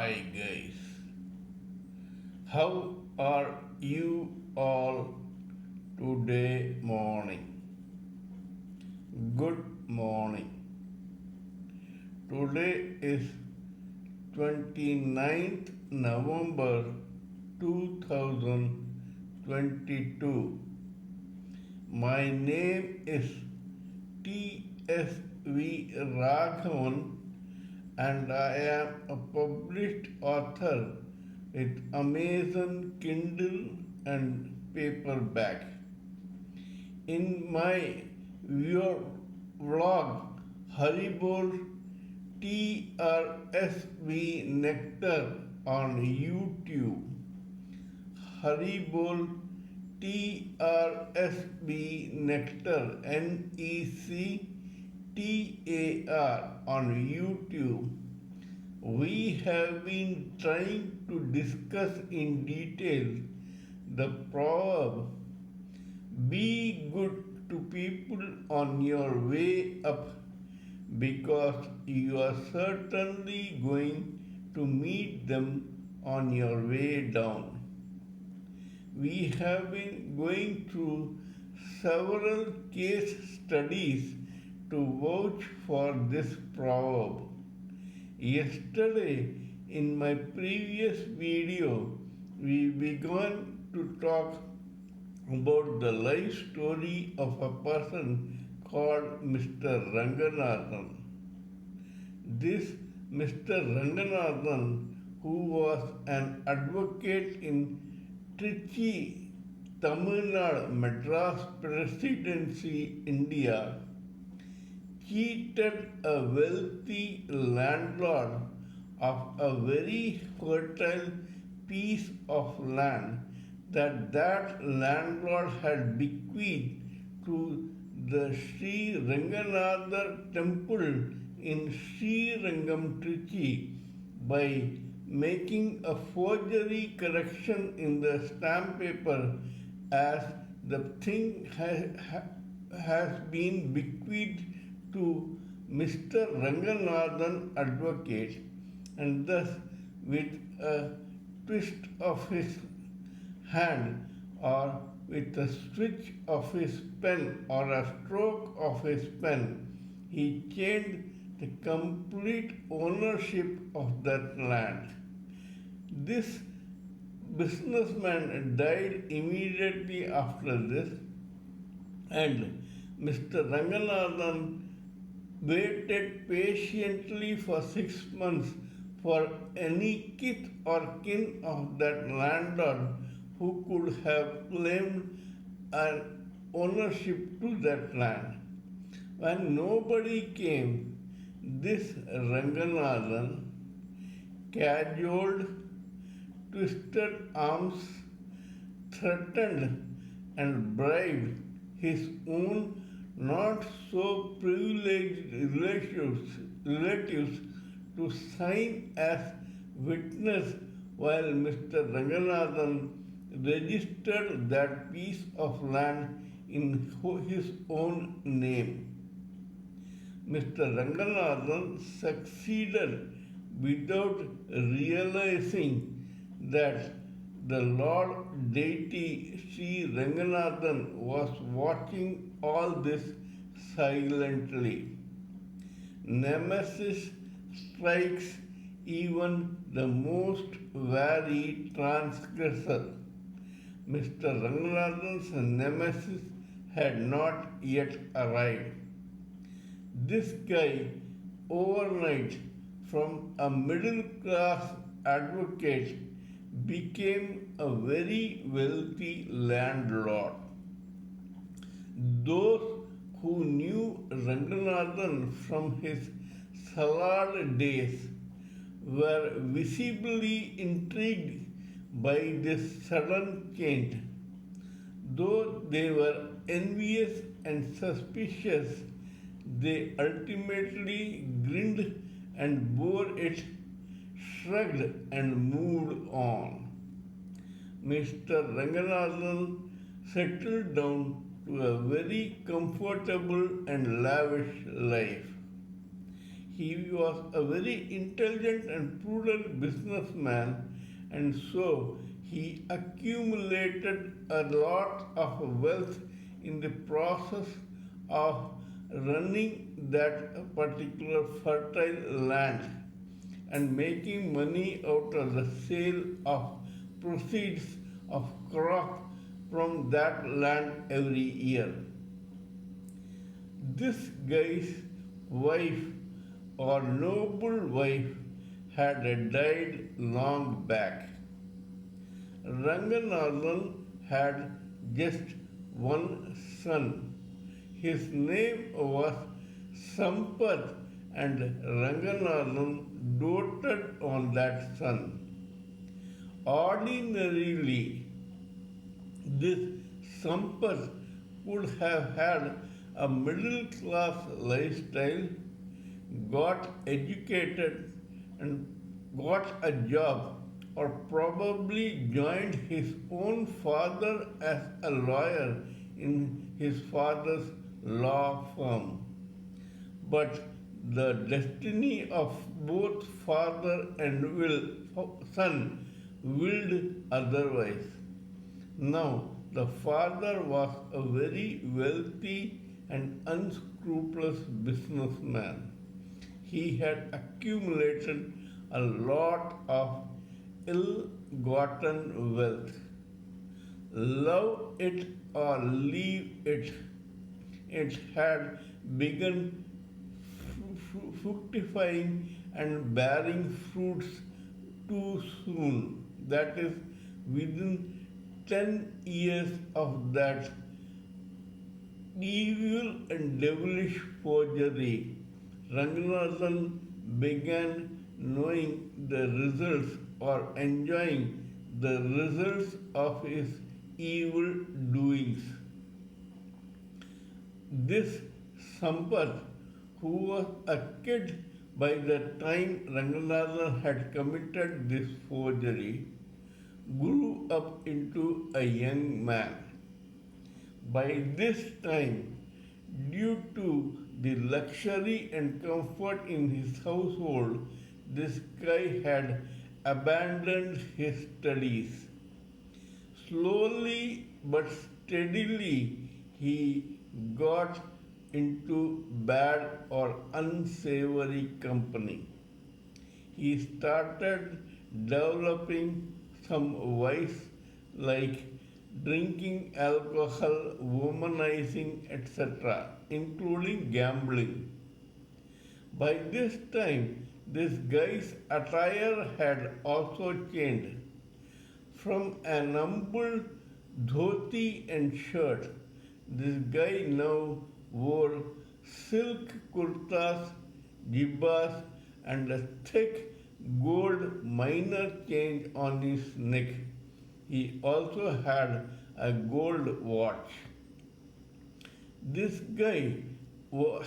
Hi guys, how are you all today morning? Good morning. Today is 29th November 2022. My name is trsv Raghavan and I am a published author with Amazon Kindle and paperback. In my vlog haribol trsv nectar on YouTube, haribol trsv nectar nectar on YouTube, we have been trying to discuss in detail the proverb, be good to people on your way up because you are certainly going to meet them on your way down. We have been going through several case studies to vouch for this proverb. Yesterday, in my previous video, we began to talk about the life story of a person called Mr. Ranganathan. This Mr. Ranganathan, who was an advocate in Trichy, Tamil Nadu, Madras Presidency, India, cheated a wealthy landlord of a very fertile piece of land that landlord had bequeathed to the Sri Ranganatha temple in Sri Rangam Trichy by making a forgery correction in the stamp paper as the thing has been bequeathed to Mr. Ranganathan advocate, and thus with a twist of his hand or with a switch of his pen or a stroke of his pen, he changed the complete ownership of that land. This businessman died immediately after this, and Mr. Ranganathan waited patiently for 6 months for any kith or kin of that landlord who could have claimed an ownership to that land. When nobody came, this Ranganathan cajoled, twisted arms, threatened, and bribed his own not so privileged relatives to sign as witness while Mr. Ranganathan registered that piece of land in his own name. Mr. Ranganathan succeeded without realizing that the Lord deity Sri Ranganathan was watching all this silently. Nemesis strikes even the most wary transgressor. Mr. Ranganathan's nemesis had not yet arrived. This guy, overnight, from a middle class advocate, became a very wealthy landlord. Those who knew Ranganathan from his salad days were visibly intrigued by this sudden change. Though they were envious and suspicious, they ultimately grinned and bore it, shrugged and moved on. Mr. Ranganathan settled down to a very comfortable and lavish life. He was a very intelligent and prudent businessman, and so he accumulated a lot of wealth in the process of running that particular fertile land and making money out of the sale of proceeds of crop from that land every year. This guy's wife or noble wife had died long back. Ranganathan had just one son. His name was Sampath, and Ranganathan doted on that son. Ordinarily, this Sampath could have had a middle class lifestyle, got educated, and got a job, or probably joined his own father as a lawyer in his father's law firm. But the destiny of both father and son willed otherwise. Now, the father was a very wealthy and unscrupulous businessman. He had accumulated a lot of ill gotten wealth. Love it or leave it, it had begun fructifying and bearing fruits too soon. That is, within 10 years of that evil and devilish forgery, Ranganathan began knowing the results or enjoying the results of his evil doings. This Sampath, who was a kid by the time Ranganathan had committed this forgery, grew up into a young man. By this time, due to the luxury and comfort in his household, this guy had abandoned his studies. Slowly but steadily, he got into bad or unsavory company. He started developing some vice like drinking alcohol, womanizing, etc., including gambling. By this time, this guy's attire had also changed. From an humble dhoti and shirt, this guy now wore silk kurtas, jibbas, and a thick gold minor chain on his neck. He also had a gold watch. This guy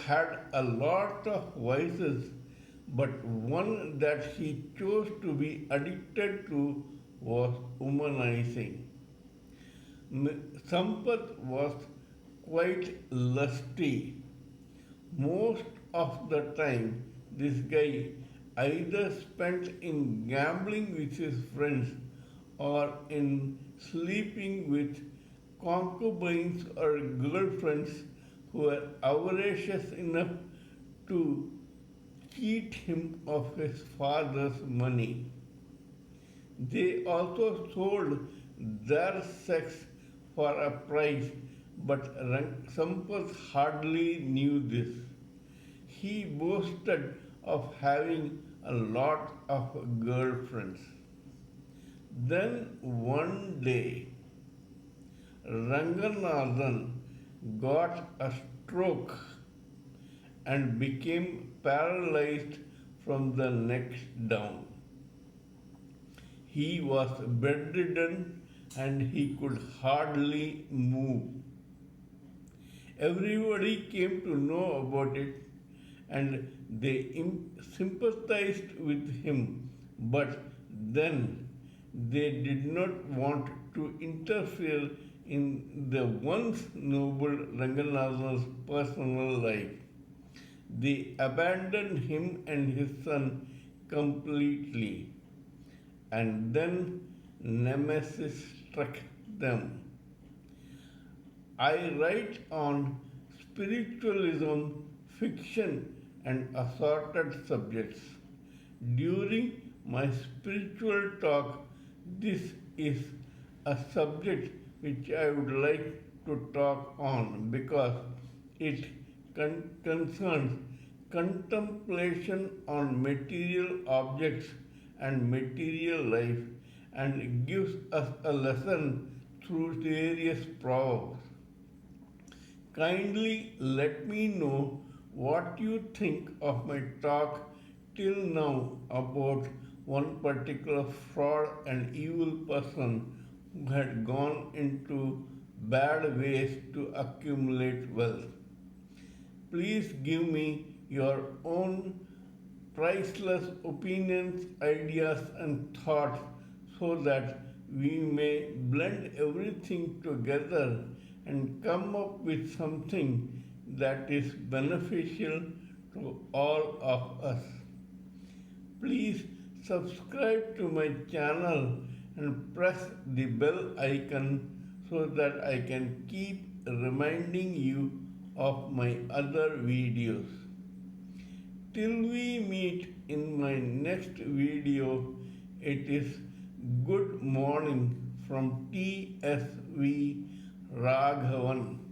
had a lot of vices, but one that he chose to be addicted to was womanizing. Sampath was quite lusty. Most of the time, this guy either spent in gambling with his friends or in sleeping with concubines or girlfriends who were avaricious enough to cheat him of his father's money. They also sold their sex for a price, but Sampath hardly knew this. He boasted of having a lot of girlfriends. Then one day, Ranganathan got a stroke and became paralyzed from the neck down. He was bedridden and he could hardly move. Everybody came to know about it and they sympathized with him, but then they did not want to interfere in the once noble Ranganathan's personal life. They abandoned him and his son completely. And then Nemesis struck them. I write on spiritualism, fiction, and assorted subjects. During my spiritual talk, this is a subject which I would like to talk on because it concerns contemplation on material objects and material life and gives us a lesson through various proverbs. Kindly let me know what you think of my talk till now about one particular fraud and evil person who had gone into bad ways to accumulate wealth. Please give me your own priceless opinions, ideas, and thoughts so that we may blend everything together and come up with something that is beneficial to all of us. Please subscribe to my channel and press the bell icon so that I can keep reminding you of my other videos. Till we meet in my next video, it is good morning from TSV Raghavan.